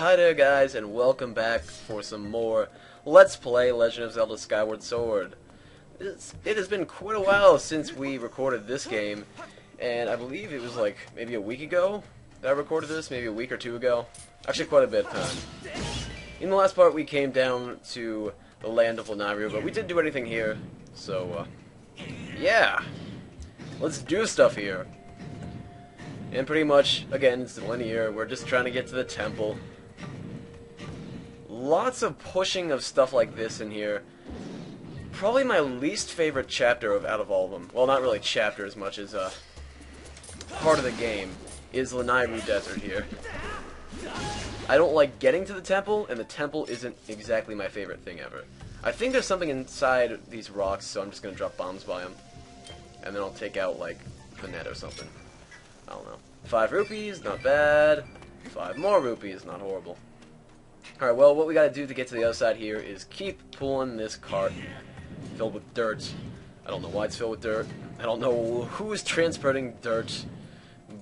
Hi there guys, and welcome back for some more Let's Play Legend of Zelda Skyward Sword. It has been quite a while since we recorded this game, and I believe it was like maybe a week ago that I recorded this, maybe a week or two ago. Actually quite a bit of time. In the last part we came down to the land of Lanayru, but we didn't do anything here, so yeah. Let's do stuff here. And pretty much, again, it's the linear. We're just trying to get to the temple. Lots of pushing of stuff like this in here. Probably my least favorite chapter out of all of them. Well, not really chapter as much as part of the game is Lanayru Desert here. I don't like getting to the temple, and the temple isn't exactly my favorite thing ever. I think there's something inside these rocks, so I'm just going to drop bombs by them. And then I'll take out, like, the net or something. I don't know. 5 rupees, not bad. 5 more rupees, not horrible. Alright, well, what we gotta do to get to the other side here is keep pulling this cart filled with dirt. I don't know why it's filled with dirt. I don't know who is transporting dirt,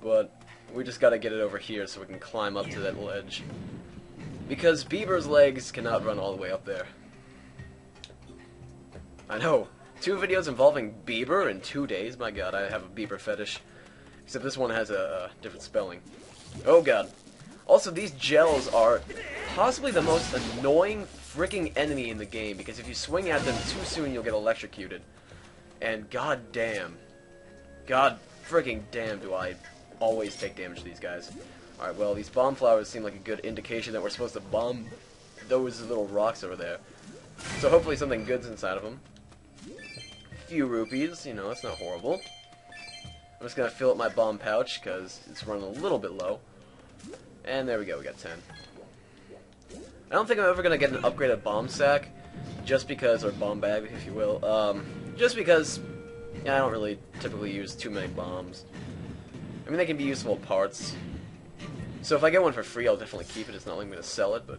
but we just gotta get it over here so we can climb up to that ledge. Because Bieber's legs cannot run all the way up there. I know. 2 videos involving Bieber in 2 days? My god, I have a Bieber fetish. Except this one has a different spelling. Oh god. Also, these gels are possibly the most annoying freaking enemy in the game, because if you swing at them too soon, you'll get electrocuted. And god freaking damn do I always take damage to these guys. Alright, well, these bomb flowers seem like a good indication that we're supposed to bomb those little rocks over there. So hopefully something good's inside of them. Few rupees, you know, that's not horrible. I'm just going to fill up my bomb pouch, because it's running a little bit low. And there we go, we got 10. I don't think I'm ever going to get an upgraded bomb sack, just because, or bomb bag, if you will, just because, yeah, I don't really typically use too many bombs. I mean, they can be useful parts. So if I get one for free, I'll definitely keep it. It's not like I'm going to sell it, but...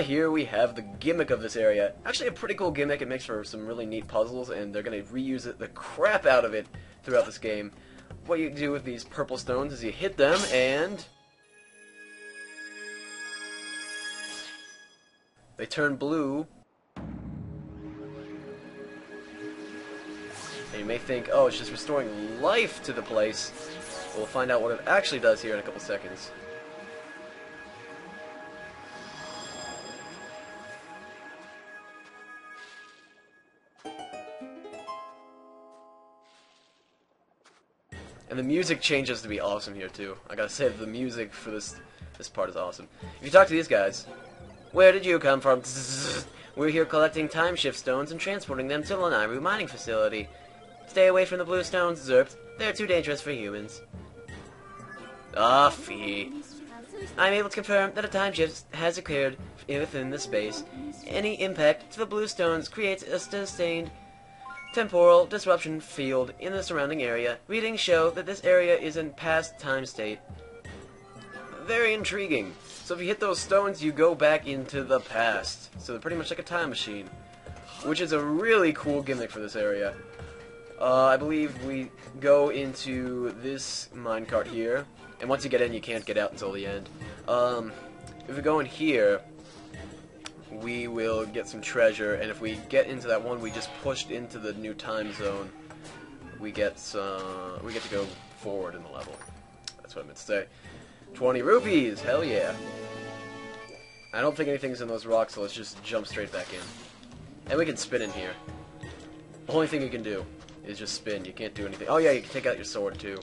here we have the gimmick of this area. Actually, a pretty cool gimmick. It makes for some really neat puzzles, and they're going to reuse it, the crap out of it throughout this game. What you do with these purple stones is you hit them, and... they turn blue. And you may think, oh, it's just restoring life to the place. We'll find out what it actually does here in a couple seconds. And the music changes to be awesome here too. I gotta say, the music for this part is awesome. If you talk to these guys, where did you come from? We're here collecting time shift stones and transporting them to Lanayru mining facility. Stay away from the blue stones, Zerp. They're too dangerous for humans. Ah, fee. I'm able to confirm that a time shift has occurred within the space. Any impact to the blue stones creates a sustained temporal disruption field in the surrounding area. Readings show that this area is in past time state. Very intriguing. So if you hit those stones, you go back into the past. So they're pretty much like a time machine, which is a really cool gimmick for this area. I believe we go into this minecart here, and once you get in, you can't get out until the end. If we go in here, we will get some treasure, and if we get into that one we just pushed into the new time zone, we get to go forward in the level. That's what I meant to say. 20 rupees, hell yeah. I don't think anything's in those rocks, so let's just jump straight back in. And we can spin in here. The only thing you can do is just spin. You can't do anything. Oh yeah, you can take out your sword too.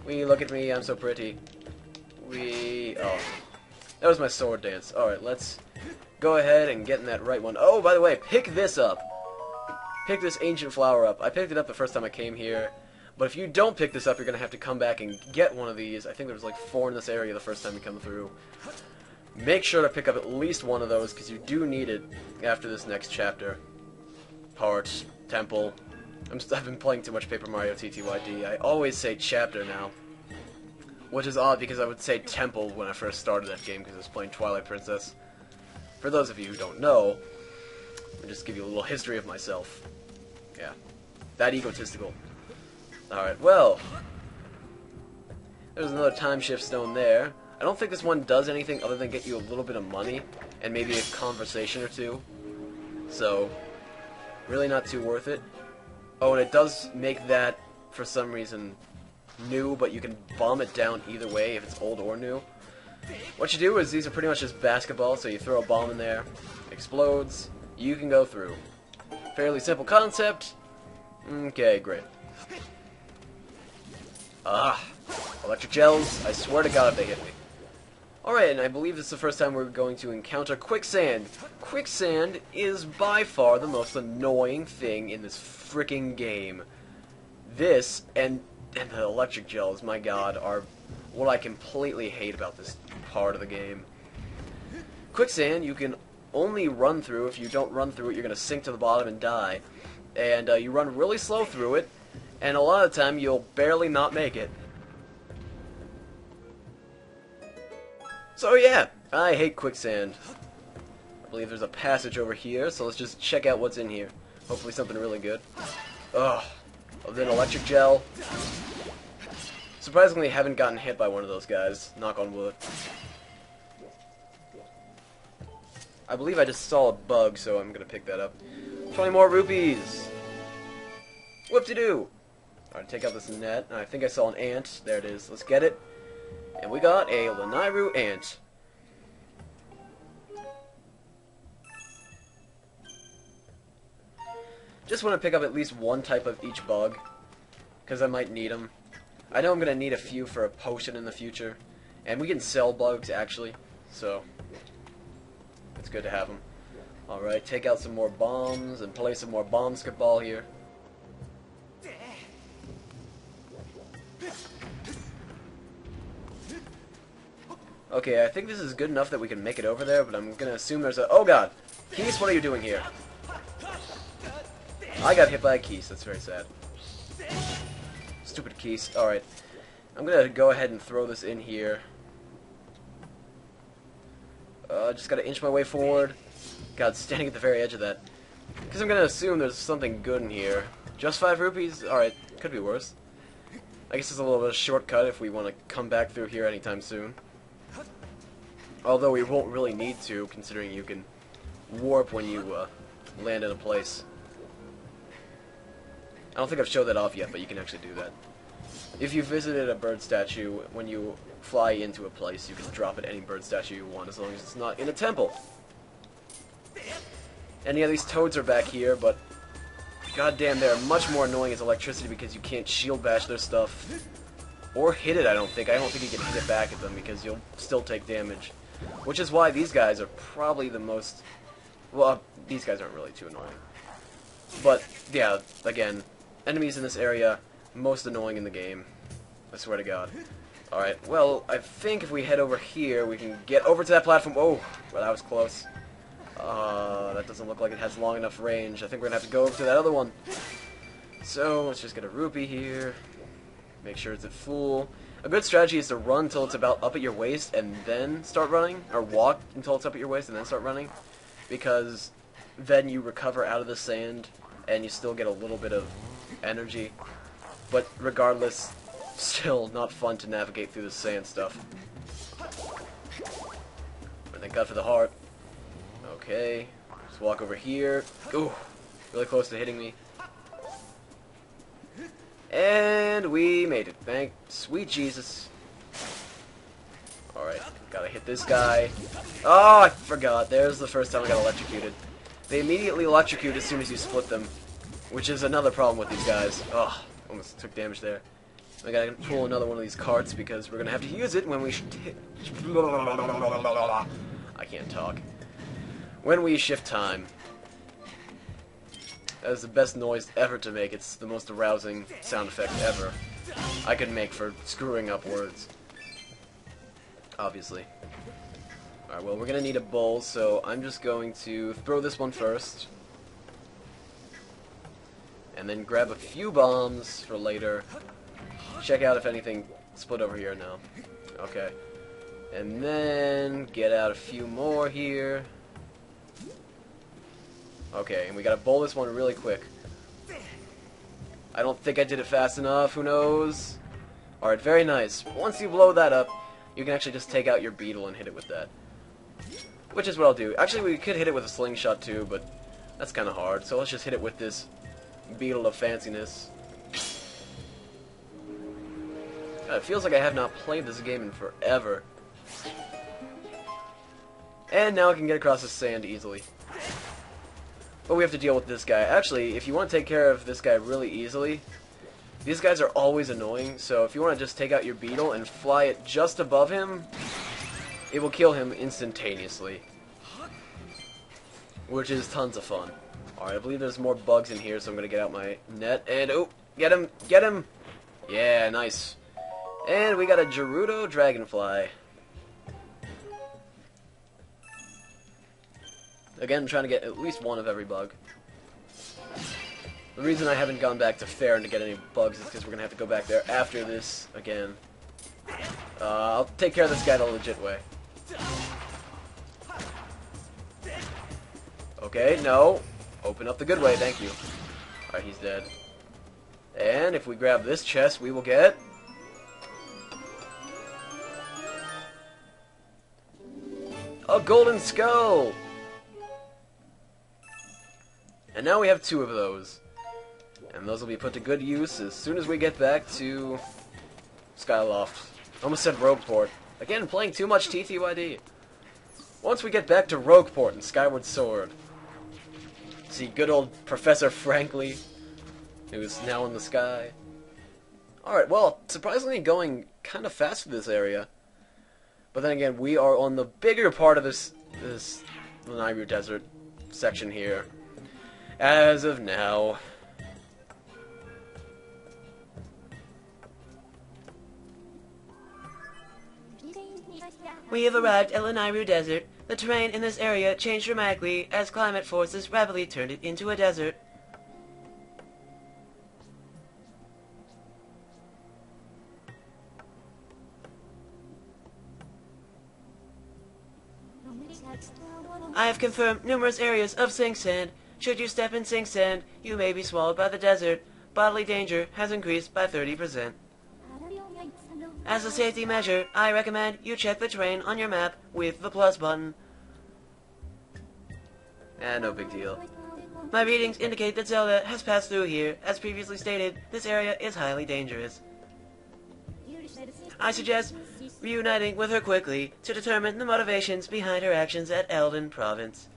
Look at me, I'm so pretty. Oh, that was my sword dance. Alright, let's go ahead and get in that right one. Oh, by the way, pick this up. Pick this ancient flower up. I picked it up the first time I came here. But if you don't pick this up, you're going to have to come back and get one of these. I think there was like 4 in this area the first time you come through. Make sure to pick up at least one of those, because you do need it after this next chapter. Part, temple. I've been playing too much Paper Mario TTYD. I always say chapter now. Which is odd, because I would say temple when I first started that game, because I was playing Twilight Princess. For those of you who don't know, I'll just give you a little history of myself. Yeah. That egotistical. Alright, well. There's another time shift stone there. I don't think this one does anything other than get you a little bit of money and maybe a conversation or two. So, really not too worth it. Oh, and it does make that, for some reason, new, but you can bomb it down either way if it's old or new. What you do is these are pretty much just basketball, so you throw a bomb in there, explodes, you can go through. Fairly simple concept. Okay, great. Electric gels. I swear to God if they hit me. Alright, and I believe this is the first time we're going to encounter quicksand. Quicksand is by far the most annoying thing in this freaking game. This, and the electric gels, my God, are what I completely hate about this part of the game. Quicksand, you can only run through. If you don't run through it, you're going to sink to the bottom and die. And you run really slow through it, and a lot of the time you'll barely not make it. So yeah, I hate quicksand. I believe there's a passage over here, so let's just check out what's in here. Hopefully something really good. Ugh. Then electric gel. Surprisingly, haven't gotten hit by one of those guys. Knock on wood. I believe I just saw a bug, so I'm gonna pick that up. 20 more rupees! Whoop-de-doo! Alright, take out this net. I think I saw an ant. There it is. Let's get it. And we got a Lanayru ant. Just want to pick up at least one type of each bug, because I might need them. I know I'm going to need a few for a potion in the future, and we can sell bugs, actually, so it's good to have them. Alright, take out some more bombs, and play some more basketball here. Okay, I think this is good enough that we can make it over there, but I'm going to assume there's a... Oh God! Keys, what are you doing here? I got hit by a Keys, that's very sad. Stupid Keys. Alright. I'm gonna go ahead and throw this in here. Just gotta inch my way forward. God, standing at the very edge of that. Because I'm gonna assume there's something good in here. Just 5 rupees? Alright, could be worse. I guess it's a little bit of a shortcut if we want to come back through here anytime soon. Although we won't really need to, considering you can warp when you land in a place. I don't think I've showed that off yet, but you can actually do that. If you visited a bird statue, when you fly into a place, you can drop at any bird statue you want, as long as it's not in a temple. And yeah, these toads are back here, but goddamn, they're much more annoying as electricity because you can't shield bash their stuff. Or hit it, I don't think. I don't think you can hit it back at them because you'll still take damage. Which is why these guys are probably the most... Well, these guys aren't really too annoying. But, yeah, again, enemies in this area, most annoying in the game. I swear to God. Alright, well, I think if we head over here, we can get over to that platform. Oh, well, that was close. That doesn't look like it has long enough range. I think we're going to have to go over to that other one. So, let's just get a rupee here. Make sure it's at full. A good strategy is to run until it's about up at your waist and then start running. Or walk until it's up at your waist and then start running. Because then you recover out of the sand and you still get a little bit of energy. But regardless, still not fun to navigate through the sand stuff. And thank God for the heart. Okay, just walk over here. Ooh, really close to hitting me. And we made it. Thank sweet Jesus. Alright, gotta hit this guy. Oh, I forgot. There's the first time I got electrocuted. They immediately electrocute as soon as you split them, which is another problem with these guys. Oh, almost took damage there. I gotta pull another one of these carts because we're gonna have to use it when we I can't talk. When we shift time. That is the best noise ever to make. It's the most arousing sound effect ever I could make for screwing up words. Obviously. Alright, well, we're gonna need a bowl, so I'm just going to throw this one first. And then grab a few bombs for later. Check out if anything split over here now. Okay. And then get out a few more here. Okay, and we gotta bowl this one really quick. I don't think I did it fast enough, who knows? Alright, very nice. Once you blow that up, you can actually just take out your beetle and hit it with that. Which is what I'll do. Actually, we could hit it with a slingshot too, but that's kind of hard. So let's just hit it with this beetle of fanciness. God, it feels like I have not played this game in forever. And now I can get across the sand easily. But we have to deal with this guy. Actually, if you want to take care of this guy really easily, these guys are always annoying, so if you want to just take out your beetle and fly it just above him, it will kill him instantaneously. Which is tons of fun. Alright, I believe there's more bugs in here, so I'm going to get out my net, and oh, get him, get him! Yeah, nice. And we got a Gerudo Dragonfly. Again, I'm trying to get at least one of every bug. The reason I haven't gone back to Fairn to get any bugs is because we're going to have to go back there after this again. I'll take care of this guy the legit way. Okay, no. Open up the good way, thank you. Alright, he's dead. And if we grab this chest, we will get... a golden skull! And now we have 2 of those. And those will be put to good use as soon as we get back to Skyloft. Almost said Rogueport. Again, playing too much TTYD. Once we get back to Rogueport and Skyward Sword. See good old Professor Frankly, who's now in the sky. Alright, well, surprisingly going kind of fast through this area. But then again, we are on the bigger part of this Lanayru Desert section here. As of now. We have arrived at Lanayru Desert. The terrain in this area changed dramatically as climate forces rapidly turned it into a desert. I have confirmed numerous areas of sink sand. Should you step in sink sand, you may be swallowed by the desert. Bodily danger has increased by 30%. As a safety measure, I recommend you check the terrain on your map with the plus button. No big deal. My readings indicate that Zelda has passed through here. As previously stated, this area is highly dangerous. I suggest reuniting with her quickly to determine the motivations behind her actions at Eldin Province.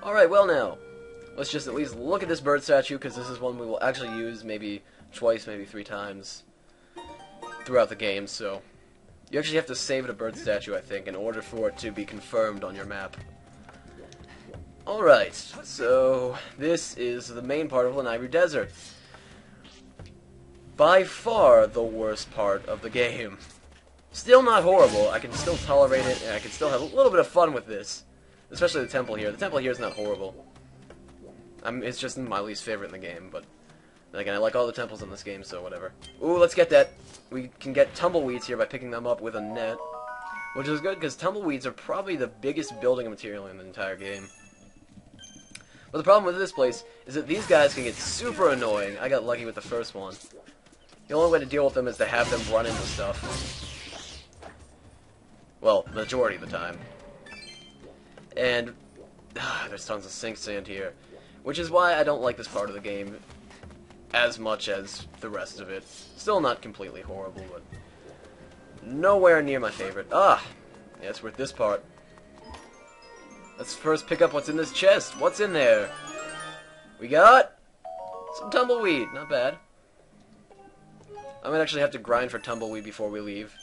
Alright, well now, let's just at least look at this bird statue, because this is one we will actually use maybe twice, maybe 3 times throughout the game, so you actually have to save it a bird statue, I think, in order for it to be confirmed on your map. Alright, so this is the main part of Lanayru Desert. By far the worst part of the game. Still not horrible, I can still tolerate it, and I can still have a little bit of fun with this. Especially the temple here. The temple here is not horrible. It's just my least favorite in the game, but then again, I like all the temples in this game, so whatever. Ooh, let's get that. We can get tumbleweeds here by picking them up with a net, which is good, because tumbleweeds are probably the biggest building material in the entire game. But the problem with this place is that these guys can get super annoying. I got lucky with the first one. The only way to deal with them is to have them run into stuff. Well, majority of the time. And there's tons of sink sand here, which is why I don't like this part of the game as much as the rest of it. Still not completely horrible, but nowhere near my favorite. Yes, we're at this part. Let's first pick up what's in this chest. What's in there? We got some tumbleweed. Not bad. I might actually have to grind for tumbleweed before we leave,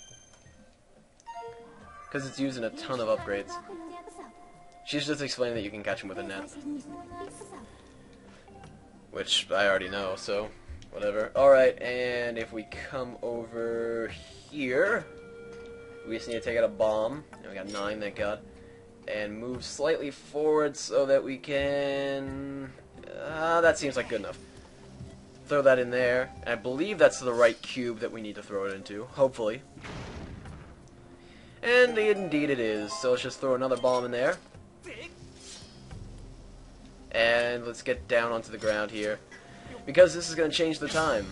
because it's using a ton of upgrades. She's just explaining that you can catch him with a net, which I already know, so whatever. Alright, and if we come over here, we just need to take out a bomb. And we got 9, thank God. And move slightly forward so that we can... that seems like good enough. Throw that in there. And I believe that's the right cube that we need to throw it into, hopefully. And indeed it is. So let's just throw another bomb in there. And let's get down onto the ground here, because this is going to change the time.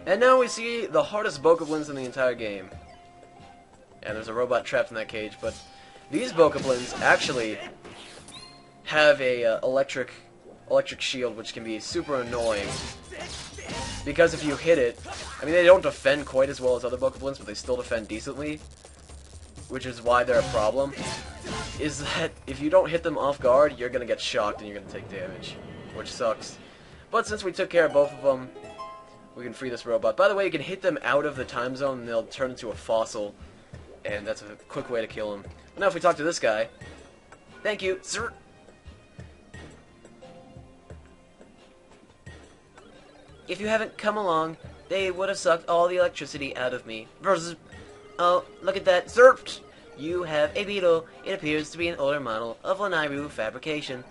And now we see the hardest bokoblins in the entire game. And there's a robot trapped in that cage, but these bokoblins actually have a electric shield, which can be super annoying. Because if you hit it, I mean, they don't defend quite as well as other bokoblins, but they still defend decently. Which is why they're a problem. Is that if you don't hit them off guard, you're going to get shocked and you're going to take damage. Which sucks. But since we took care of both of them, we can free this robot. By the way, you can hit them out of the time zone and they'll turn into a fossil. And that's a quick way to kill them. But now if we talk to this guy. Thank you, sir. If you haven't come along, they would have sucked all the electricity out of me. Oh, look at that. Zerpt! You have a beetle. It appears to be an older model of Lanayru fabrication.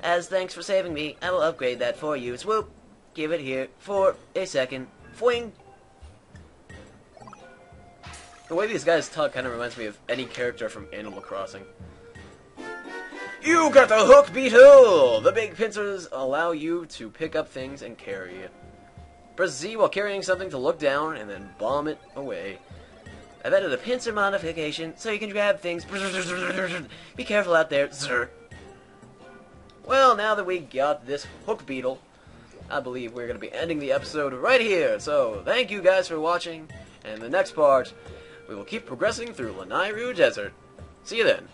As thanks for saving me, I will upgrade that for you. Swoop! Give it here for a second. Fwing! The way these guys talk kind of reminds me of any character from Animal Crossing. You got the hook, beetle! The big pincers allow you to pick up things and carry it. Press Z while carrying something to look down and then bomb it away. I've added a pincer modification so you can grab things. Be careful out there. Well, now that we got this hook beetle, I believe we're going to be ending the episode right here. So, thank you guys for watching. And in the next part, we will keep progressing through Lanayru Desert. See you then.